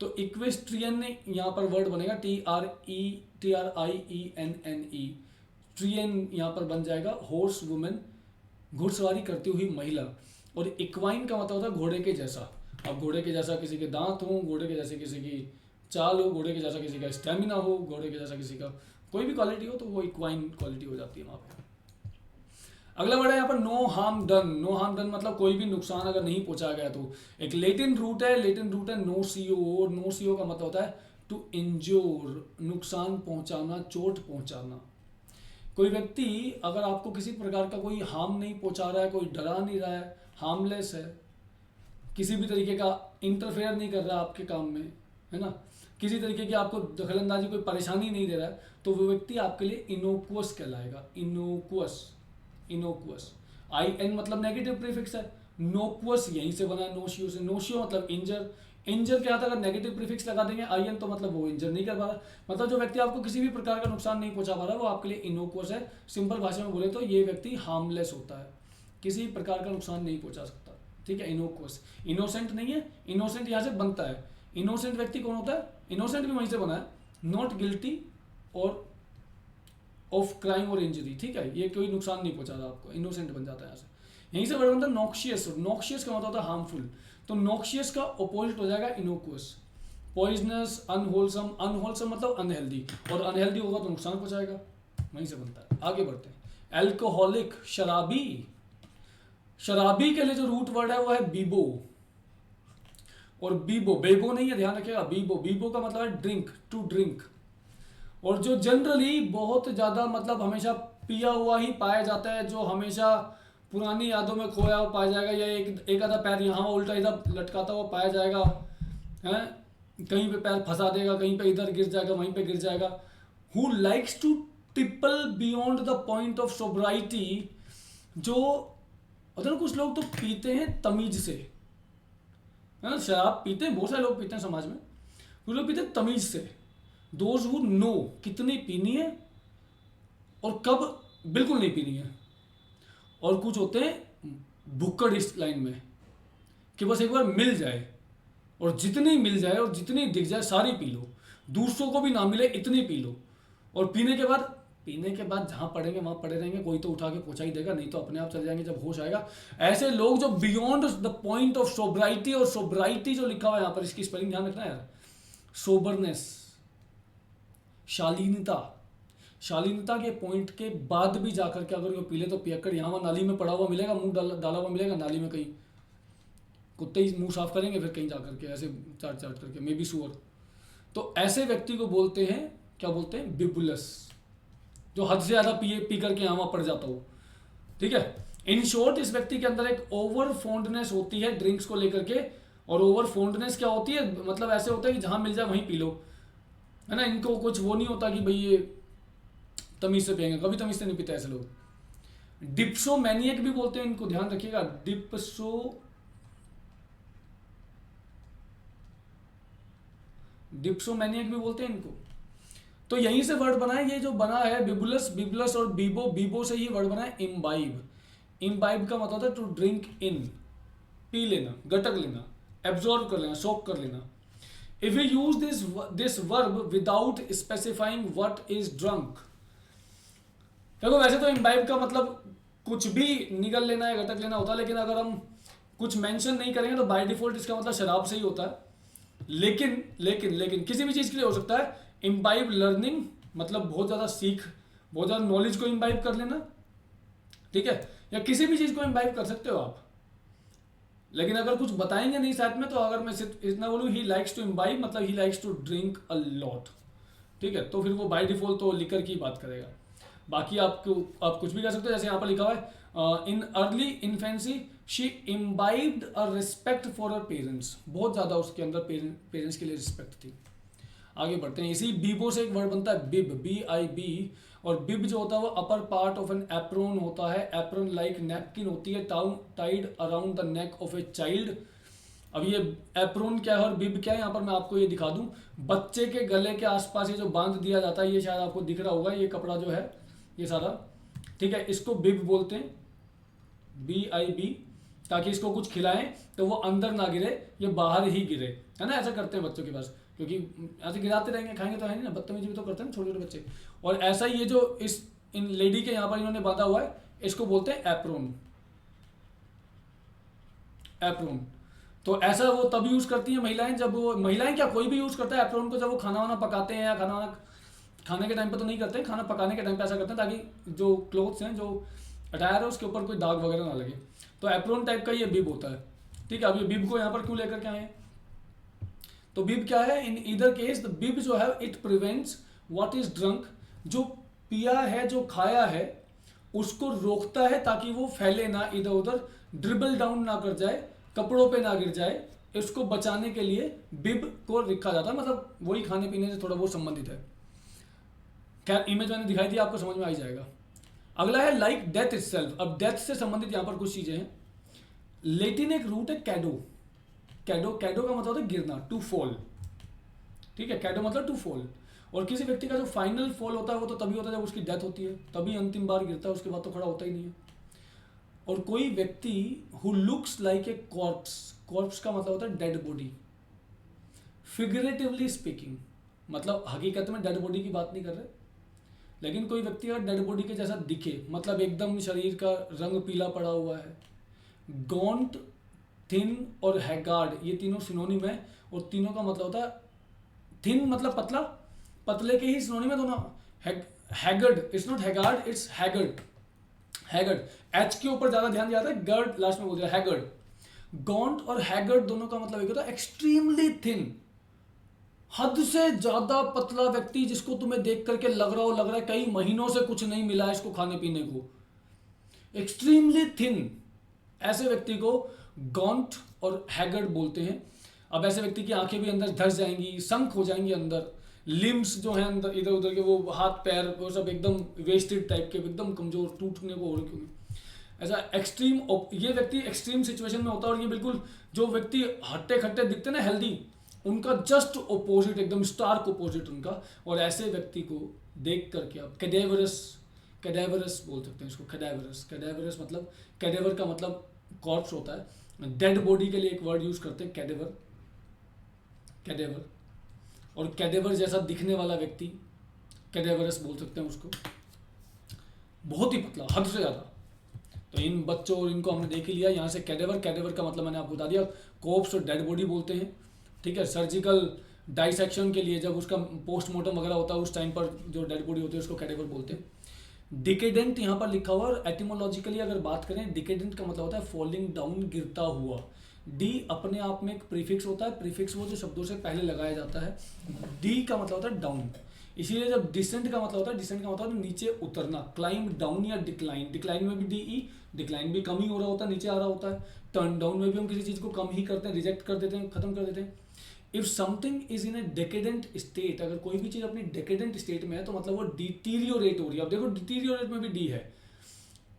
तो इक्वेस्ट्रियन ने यहाँ पर वर्ड बनेगा TRIENNE, ट्रियन यहाँ पर बन जाएगा हॉर्स वुमेन, घुड़सवारी करती हुई महिला। और इक्वाइन का मतलब होता है घोड़े के जैसा। अब घोड़े के जैसा किसी के दांत हो, घोड़े के जैसे किसी की चाल हो, घोड़े के जैसा किसी का स्टेमिना हो, घोड़े के जैसा किसी का कोई भी क्वालिटी हो, तो वो इक्वाइन क्वालिटी हो जाती है वहाँ पर। अगला वर्ड है यहाँ पर no harm done. No harm done मतलब कोई भी नुकसान अगर नहीं पहुंचाया गया तो। एक लेटिन रूट है, लेटिन रूट है नो CO, और नो CO का मतलब होता है टू इंजोर, नुकसान पहुंचाना, चोट पहुंचाना। कोई व्यक्ति अगर आपको किसी प्रकार का कोई हार्म नहीं पहुंचा रहा है, कोई डरा नहीं रहा है, हार्मलेस है, किसी भी तरीके का इंटरफेयर नहीं कर रहा है आपके काम में, है ना, किसी तरीके की आपको दखलंदाजी, कोई परेशानी नहीं दे रहा है, तो वो व्यक्ति आपके लिए इनोकुअस कहलाएगा। इनोकुअस, इनोकुअस, IN मतलब नेगेटिव प्रीफिक्स है, नोकुअस यहीं से बना है नोशियो से। नोशियो मतलब इंजर, इंजर के साथ अगर नेगेटिव प्रीफिक्स लगा देंगे IN तो मतलब वो इंजर नहीं कर पा रहा, मतलब जो व्यक्ति आपको किसी भी प्रकार का नुकसान नहीं पहुंचा पा रहा वो आपके लिए इनोकुअस है। सिंपल भाषा में बोले तो ये व्यक्ति हार्मलेस होता है, किसी प्रकार का नुकसान नहीं पहुंचा सकता, ठीक है, इनोकुअस। इनोसेंट नहीं है, इनोसेंट यहाँ से बनता है। इनोसेंट व्यक्ति कौन होता है? इनोसेंट भी वहीं से बना है, नॉट गिल्टी और ऑफ क्राइम और इंजरी, ठीक है, ये कोई नुकसान नहीं पहुंचा रहा आपको, इनोसेंट बन जाता है यहाँ से। यहीं से वर्ड बनता है नॉक्शियस। नॉक्शियस का मतलब होता है हार्मफुल, तो नॉक्शियस का ऑपोजिट हो जाएगा इनोकुअस। पॉइजनस, अनहोलसम, अनहोलसम मतलब अनहेल्दी, और अनहेल्दी होगा तो नुकसान पहुंचाएगा, वहीं से बनता है। आगे बढ़ते हैं, एल्कोहलिक, शराबी। शराबी के लिए जो रूट वर्ड है वो है बीबो, और बीबो, बेबो नहीं है, ध्यान रखिएगा, बीबो, बीबो का मतलब है ड्रिंक, टू ड्रिंक। और जो जनरली बहुत ज़्यादा मतलब हमेशा पिया हुआ ही पाया जाता है, जो हमेशा पुरानी यादों में खोया हुआ पाया जाएगा, या एक आधा पैर यहाँ उल्टा इधर लटकाता हुआ पाया जाएगा, है, कहीं पे पैर फंसा देगा, कहीं पे इधर गिर जाएगा, वहीं पे गिर जाएगा। Who likes to tipple beyond the point of sobriety, जो अगर कुछ लोग तो पीते हैं तमीज से, है ना। शराब पीते हैं, बहुत सारे लोग पीते हैं समाज में, कुछ लोग पीते हैं तमीज से, दोज हु नो कितनी पीनी है और कब बिल्कुल नहीं पीनी है। और कुछ होते हैं भुक्कड़ इस लाइन में कि बस एक बार मिल जाए और जितनी मिल जाए और जितनी दिख जाए सारी पी लो, दूसरों को भी ना मिले इतनी पी लो, और पीने के बाद जहां पड़ेंगे वहां पड़े रहेंगे, कोई तो उठा के पहुंचा ही देगा, नहीं तो अपने आप चले जाएंगे जब होश आएगा। ऐसे लोग जो बियॉन्ड द पॉइंट ऑफ सोब्राइटी, और सोब्राइटी जो लिखा हुआ है यहाँ पर, इसकी स्पेलिंग ध्यान रखना यार, सोबरनेस, शालीनता, शालीनता के पॉइंट के बाद भी जाकर के अगर वो पी ले तो पियक्कड़ यहाँ नाली में पड़ा हुआ मिलेगा, मुंह डाला हुआ मिलेगा नाली में, कहीं कुत्ते ही मुंह साफ करेंगे फिर कहीं जाकर के ऐसे चाट चाट करके, मे बी सुअर। तो ऐसे व्यक्ति को बोलते हैं, क्या बोलते हैं, बिबुलस, जो हद से ज़्यादा पी करके यहाँ पड़ जाता हो। ठीक है, इन शॉर्ट इस व्यक्ति के अंदर एक ओवर फोन्डनेस होती है ड्रिंक्स को लेकर के। और ओवर फोन्डनेस क्या होती है, मतलब ऐसे होता है कि जहाँ मिल जाए वहीं पी लो, है ना। इनको कुछ वो नहीं होता कि भाई ये तमीज से पियेंगे, कभी तमीज से नहीं पीते ऐसे लोग। डिप्सोमैनियक भी बोलते हैं इनको, ध्यान रखिएगा, डिप्सोमैनियक भी बोलते हैं इनको। तो यहीं से वर्ड बना है, ये जो बना है बिबुलस, बिबुलस और बीबो, बीबो से ही वर्ड बना है इम्बाइब। इम्बाइब का मतलब होता है टू ड्रिंक इन, पी लेना, गटक लेना, एब्जॉर्ब कर लेना, सोक कर लेना। If you use this verb without specifying what is drunk, देखो वैसे तो इम्बाइब का मतलब कुछ भी निगल लेना है, गटक लेना होता है, लेकिन अगर हम कुछ मेंशन नहीं करेंगे तो बाय डिफॉल्ट इसका मतलब शराब से ही होता है। लेकिन लेकिन लेकिन किसी भी चीज़ के लिए हो सकता है। इम्बाइब लर्निंग मतलब बहुत ज़्यादा सीख, बहुत ज़्यादा नॉलेज को इम्बाइब कर लेना, ठीक है, या किसी भी चीज़ को इम्बाइब कर सकते हो आप। लेकिन अगर कुछ बताएंगे नहीं साथ में, तो अगर मैं सिर्फ इतना बोलूँ ही लाइक्स टू इम्बाइब, मतलब he likes to drink a lot, ठीक है, तो फिर वो बाय डिफॉल्ट तो लिकर की बात करेगा। बाकी आप कुछ भी कर सकते हो, जैसे यहाँ पर लिखा हुआ है in early infancy she imbibed a respect for her parents, बहुत ज़्यादा उसके अंदर पेरेंट्स के लिए रिस्पेक्ट थी। आगे बढ़ते हैं, इसी बीबो से एक वर्ड बनता है बिब, BIB। और बिब जो होता है वो upper part of an apron होता है, एप्रोन लाइक नैपकिन होती है tied around the neck of a child. अब ये एप्रोन क्या है और बिब क्या है, यहाँ पर मैं आपको ये दिखा दूं, बच्चे के गले के आसपास ये जो बांध दिया जाता है, ये शायद आपको दिख रहा होगा, ये कपड़ा जो है ये सारा, ठीक है, इसको बिब बोलते हैं, BIB, ताकि इसको कुछ खिलाएं तो वो अंदर ना गिरे, ये बाहर ही गिरे, है ना। ऐसा करते हैं बच्चों के पास, क्योंकि ऐसे गिराते रहेंगे, खाएंगे तो है नहीं ना, बदतमीजी भी तो करते हैं छोटे छोटे बच्चे। और ऐसा ही ये जो इन लेडी के यहाँ पर इन्होंने बांधा हुआ है, इसको बोलते हैं एप्रोन, एप्रोन। तो ऐसा वो तब यूज करती हैं महिलाएं, जब वो, महिलाएं क्या कोई भी यूज करता है एप्रोन को, जब वो खाना वाना पकाते हैं, या खाना वाना खाने के टाइम पे तो नहीं करते, खाना पकाने के टाइम पे ऐसा करते हैं ताकि जो क्लोथ्स हैं, जो अटायर है, उसके ऊपर कोई दाग वगैरह ना लगे। तो एप्रोन टाइप का ये बिब होता है, ठीक है। अब ये बिब को यहाँ पर क्यों लेकर के आए हैं, तो बिब क्या है, इन ईदर केस द बिब जो है it prevents what is drunk, जो पिया है, जो खाया है, उसको रोकता है ताकि वो फैले ना, इधर उधर ड्रिबल डाउन ना कर जाए, कपड़ों पे ना गिर जाए, इसको बचाने के लिए बिब को रखा जाता है, मतलब वही खाने पीने से थोड़ा बहुत संबंधित है। खैर इमेज मैंने दिखाई दी, आपको समझ में आ ही जाएगा। अगला है लाइक डेथ इटसेल्फ। अब डेथ से संबंधित यहाँ पर कुछ चीजें हैं। लेटिन एक रूट है कैडो, कैडो का मतलब होता है गिरना, टू फॉल, ठीक है, कैडो मतलब टू फॉल। और किसी व्यक्ति का जो फाइनल फॉल होता है वो तो तभी होता है जब उसकी डेथ होती है, तभी अंतिम बार गिरता है, उसके बाद तो खड़ा होता ही नहीं है। और कोई व्यक्ति who looks like a corps, corps का मतलब होता है डेड बॉडी, फिगरेटिवली स्पीकिंग, मतलब हकीकत में डेड बॉडी की बात नहीं कर रहे, लेकिन कोई व्यक्ति अगर डेड बॉडी के जैसा दिखे, मतलब एकदम शरीर का रंग पीला पड़ा हुआ है, गॉन्ट, थिन और हैगार्ड, ये तीनों सिनोनिम है, और तीनों का मतलब होता है, थिन मतलब पतला, पतले के ही सिनोनिम है दोनों। Haggard, it's not haggard, it's haggard, haggard, H के ऊपर ज्यादा ध्यान दिया जाता है, गर्ड लास्ट में बोल दिया, हैगर्ड। गॉन्ट और हैगर्ड दोनों का मतलब एक होता है एक्सट्रीमली थिन, हद से ज्यादा पतला व्यक्ति, जिसको तुम्हें देख करके लग रहा है कई महीनों से कुछ नहीं मिला है इसको खाने पीने को, एक्सट्रीमली थिन, ऐसे व्यक्ति को गॉन्ट और हैगर्ड बोलते हैं। अब ऐसे व्यक्ति की आंखें भी अंदर धस जाएंगी, संक हो जाएंगी अंदर, लिम्स जो हैं अंदर इधर उधर के, वो हाथ पैर वो सब एकदम वेस्टेड टाइप के, एकदम कमजोर, टूटने को हो रखे होंगे। ऐसा एक्सट्रीम, ये व्यक्ति एक्सट्रीम सिचुएशन में होता है, और ये बिल्कुल जो व्यक्ति हट्टे खट्टे दिखते हैं ना हेल्दी, उनका जस्ट ओपोजिट, एकदम स्टार्क ओपोजिट उनका। और ऐसे व्यक्ति को देख करके आप कैडेवरस, कैडेवरस बोल सकते हैं इसको, कैडेवरस। कैडेवरस मतलब, कैडेवर का मतलब कॉर्प्स होता है, डेड बॉडी के लिए एक वर्ड यूज करते हैं कैडेवर, कैडेवर। और कैडेवर जैसा दिखने वाला व्यक्ति कैडेवरस बोल सकते हैं उसको, बहुत ही पतला, हद से ज़्यादा। तो इन बच्चों और इनको हमने देख ही लिया। यहाँ से कैडेवर, कैडेवर का मतलब मैंने आपको बता दिया, कोप्स और डेड बॉडी बोलते हैं, ठीक है। सर्जिकल डाइसेक्शन के लिए जब उसका पोस्टमार्टम वगैरह होता है उस टाइम पर जो डेड बॉडी होती है उसको कैडेवर बोलते हैं। डिकेडेंट यहाँ पर लिखा हुआ, और एटिमोलॉजिकली अगर बात करें, डिकेडेंट का मतलब होता है फॉलिंग डाउन, गिरता हुआ। डी अपने आप में एक प्रीफिक्स होता है, प्रीफिक्स वो जो शब्दों से पहले लगाया जाता है। डी का मतलब होता है डाउन, इसीलिए जब डिसेंट का मतलब होता है, डिसेंट का मतलब होता है नीचे उतरना, क्लाइंब डाउन या डिक्लाइन। डिक्लाइन में भी डी ई, डिक्लाइन भी कम ही हो रहा होता है, नीचे आ रहा होता है। टर्न डाउन में भी हम किसी चीज़ को कम ही करते हैं, रिजेक्ट कर देते हैं, खत्म कर देते हैं। If something is in a decadent state, अगर कोई भी चीज़ अपनी डेकेडेंट स्टेट में है तो मतलब वो डिटीरियोरेट हो रही है। अब देखो डिटीरियोरेट में भी डी है,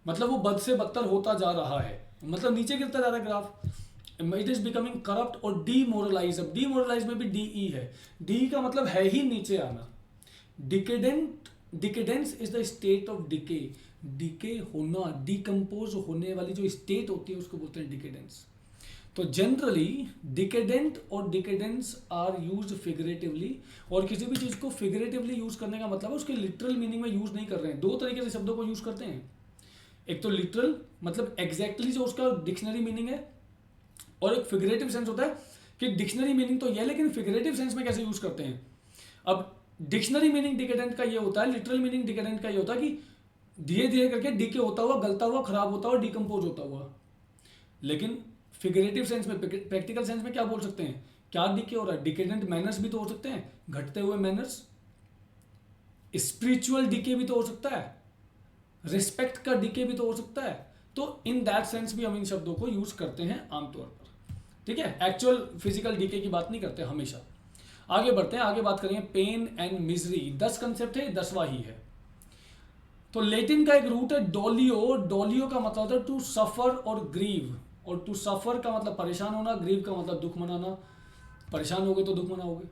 मतलब वो बद से बदतर होता जा रहा है, मतलब नीचे गिरता जा रहा है graph. It is becoming corrupt और डीमोरलाइज। अब डीमोरलाइज में भी डी ई है, डी का मतलब है ही नीचे आना। Decadent, decadence is the state of decay, decay होना, डिकम्पोज होने वाली जो स्टेट होती है उसको बोलते हैं डिकेडेंस। तो जनरली डिकेडेंट और डिकेडेंस आर यूज फिगरेटिवली, और किसी भी चीज़ को फिगरेटिवली यूज करने का मतलब है उसके लिटरल मीनिंग में यूज नहीं कर रहे हैं। दो तरीके से शब्दों को यूज करते हैं, एक तो लिटरल मतलब एग्जैक्टली जो उसका डिक्शनरी मीनिंग है, और एक फिगरेटिव सेंस होता है कि डिक्शनरी मीनिंग तो ये है लेकिन फिगरेटिव सेंस में कैसे यूज करते हैं। अब डिक्शनरी मीनिंग डिकेडेंट का ये होता है, लिटरल मीनिंग डिकेडेंट का ये होता है कि धीरे धीरे करके डिके होता हुआ, गलता हुआ, खराब होता हुआ, डिकम्पोज होता हुआ। लेकिन फिगरेटिव सेंस में, प्रैक्टिकल सेंस में क्या बोल सकते हैं, क्या डिके हो रहा है। डिकेडेंट मैनर्स भी तो हो सकते हैं, घटते हुए मैनर्स। स्पिरिचुअल डिके भी तो हो सकता है, रिस्पेक्ट का डिके भी तो हो सकता है। तो इन दैट सेंस भी हम इन शब्दों को यूज करते हैं आमतौर पर, ठीक है। एक्चुअल फिजिकल डिके की बात नहीं करते हमेशा। आगे बढ़ते हैं, आगे बात करेंगे पेन एंड मिजरी। 10 कंसेप्ट है, 10वां ही है। तो लेटिन का एक रूट है डोलियो, डोलियो का मतलब होता है टू सफर और ग्रीव, और टू सफर का मतलब परेशान होना, ग्रीव का मतलब दुख मनाना। परेशान होगे तो दुख मनाओगे।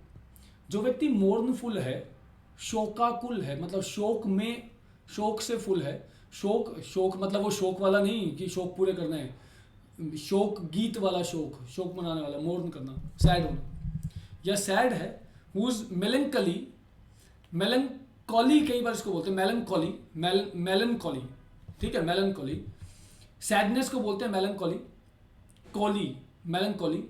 जो व्यक्ति मोर्नफुल है, शोकाकुल है, मतलब शोक में, शोक से फुल है। शोक, शोक मतलब वो शोक वाला नहीं कि शोक पूरे करना है, शोक गीत वाला शोक, शोक मनाने वाला, मोर्न करना, सैड होना। या सैड है, हुज मेलंकली, मेलंकॉली कई बार इसको बोलते हैं, मेलंकॉली, मेलंकॉली, ठीक है, मेलंकॉली। सैडनेस को बोलते हैं मेलंकॉली, कॉली, मेलंकॉली।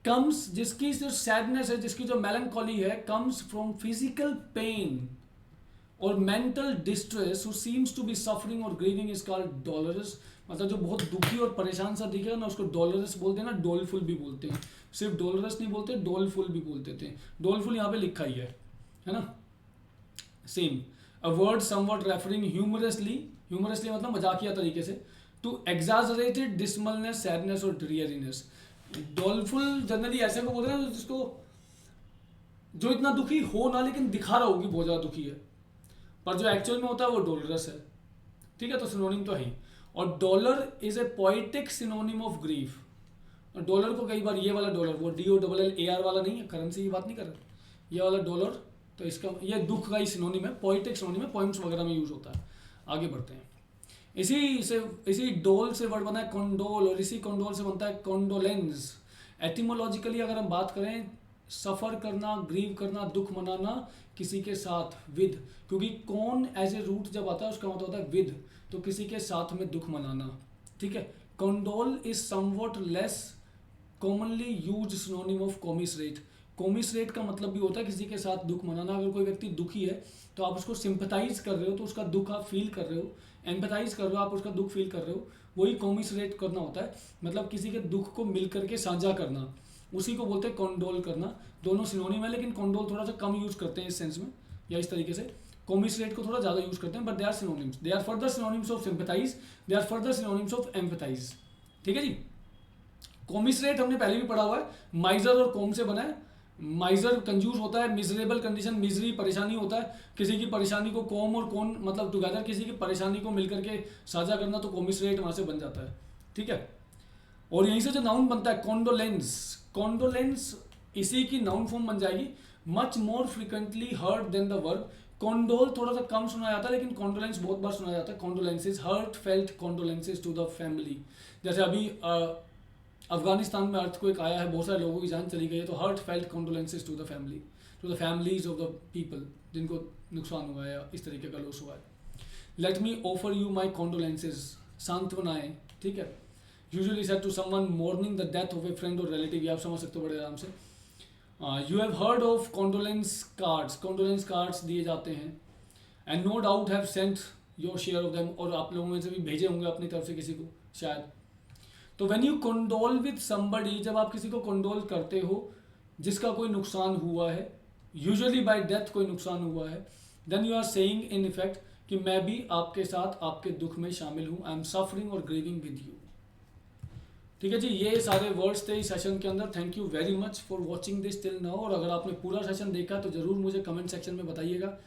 कम्स, जिसकी जो सैडनेस है, जिसकी जो मेलंकॉली है, कम्स फ्रॉम फिजिकल पेन और mental distress, who seems to be suffering और ग्रीविंग इज कॉल्ड डोलरस। मतलब जो बहुत दुखी और परेशान सा दिखेगा ना उसको डोलरस बोलते हैं ना, डोलफुल भी बोलते हैं। सिर्फ डोलरस नहीं बोलते, डोलफुल भी बोलते थे। डोलफुल यहाँ पे लिखा ही है ना, same. A word somewhat referring humorously, humorously मतलब मजाकिया तरीके से, टू एग्जाजरेटेड डिसमलनेस, सैडनेस और ड्रीयरीनेस। डोलफुल जनरली ऐसे को बोलते हैं जिसको, जो इतना दुखी हो ना लेकिन दिखा रहा होगी बहुत ज़्यादा दुखी है, पर जो एक्चुअल में होता है वो डोलरस है, ठीक है। तो सिनोनिम तो है ही। और dollar is a poetic synonym of grief. और डॉलर को कई बार, ये वाला डॉलर, वो DOLLAR वाला नहीं है, करेंसी की बात नहीं कर रहे, ये वाला डॉलर, तो इसका ये दुख का ही सिनोनिम है, पोएटिक सिनोनिम है, पोएम्स वगैरह में यूज होता है। आगे बढ़ते हैं। इसी डोल से वर्ड बना है कंडोल, और इसी कंडोल से बनता है कंडोलेंस। एटिमोलॉजिकली अगर हम बात करें, सफ़र करना, ग्रीव करना, दुख मनाना किसी के साथ, विद, क्योंकि कौन एज ए रूट जब आता है उसका मतलब होता है विद, तो किसी के साथ में दुख मनाना, ठीक है। Condole is somewhat less commonly use synonym of commiserate. Commiserate का मतलब भी होता है किसी के साथ दुख मनाना। अगर कोई व्यक्ति दुखी है तो आप उसको सिंपथाइज कर रहे हो, तो उसका दुख आप फील कर रहे हो, एम्पथाइज कर रहे हो, आप उसका दुख फील कर रहे हो, वही कॉमिसरेट करना होता है। मतलब किसी के दुख को मिल करके साझा करना, उसी को बोलते हैं कंडोल करना। दोनों सिनोनिम है, लेकिन कंडोल थोड़ा सा कम यूज करते हैं इस सेंस में, या इस तरीके से। कॉमिसरेट को थोड़ा ज़्यादा यूज करते हैं, but they are synonyms, they are further synonyms of sympathise, they are further synonyms of empathise, ठीक है जी। कॉमिसरेट हमने पहले भी पढ़ा हुआ है, माइजर और कॉम से बना है, माइजर कंजूस होता है, मिजरेबल कंडीशन मिजरी परेशानी होता है, किसी की परेशानी को कॉम और कौन मतलब टुगेदर, किसी की परेशानी को मिलकर के साझा करना, तो कॉमिसरेट वहाँ से बन जाता है, ठीक है। और यहीं से जो नाउन बनता है कॉन्डोलेंस, कॉन्डोलेंस इसी की नाउन फॉर्म बन जाएगी। Much more frequently heard than the verb. Condole थोड़ा सा कम सुना जाता है, लेकिन कॉन्डोलेंस बहुत बार सुना जाता है। Condolences, heartfelt condolences to the family. जैसे अभी अफगानिस्तान में अर्थक्वेक आया है, बहुत सारे लोगों की जान चली गई है, तो heartfelt condolences to the family, to the families of the people जिनको नुकसान हुआ है या इस तरीके का लॉस हुआ है। Let me offer you my condolences, सांत्वनाएं, ठीक है। Usually said to someone mourning the death of a friend और रिलेटिव, ये आप समझ सकते हो बड़े आराम से। You have heard of condolence cards, condolence cards दिए जाते हैं। And no doubt have sent your share of them, और आप लोगों में से भी भेजे होंगे अपनी तरफ से किसी को शायद। तो when you condole with somebody, जब आप किसी को कंडोल करते हो जिसका कोई नुकसान हुआ है, यूजुअली बाय डेथ कोई नुकसान हुआ है, then you are saying in effect कि मैं भी आपके साथ आपके दुख में शामिल हूं, आई एम सफरिंग और ग्रीविंग विद यू। ठीक है जी, ये सारे वर्ड्स थे इस सेशन के अंदर। Thank you very much for watching this till now. और अगर आपने पूरा सेशन देखा तो जरूर मुझे कमेंट सेक्शन में बताइएगा,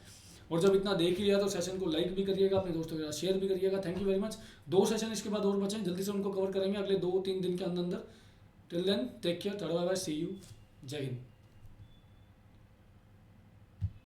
और जब इतना देख लिया तो सेशन को लाइक भी करिएगा, अपने दोस्तों के साथ शेयर भी करिएगा। Thank you very much. 2 session इसके बाद और बचे हैं, जल्दी से उनको कवर करेंगे अगले 2-3 दिन के अंदर अंदर। Till then take care, tata bye bye, see you, जय हिंद।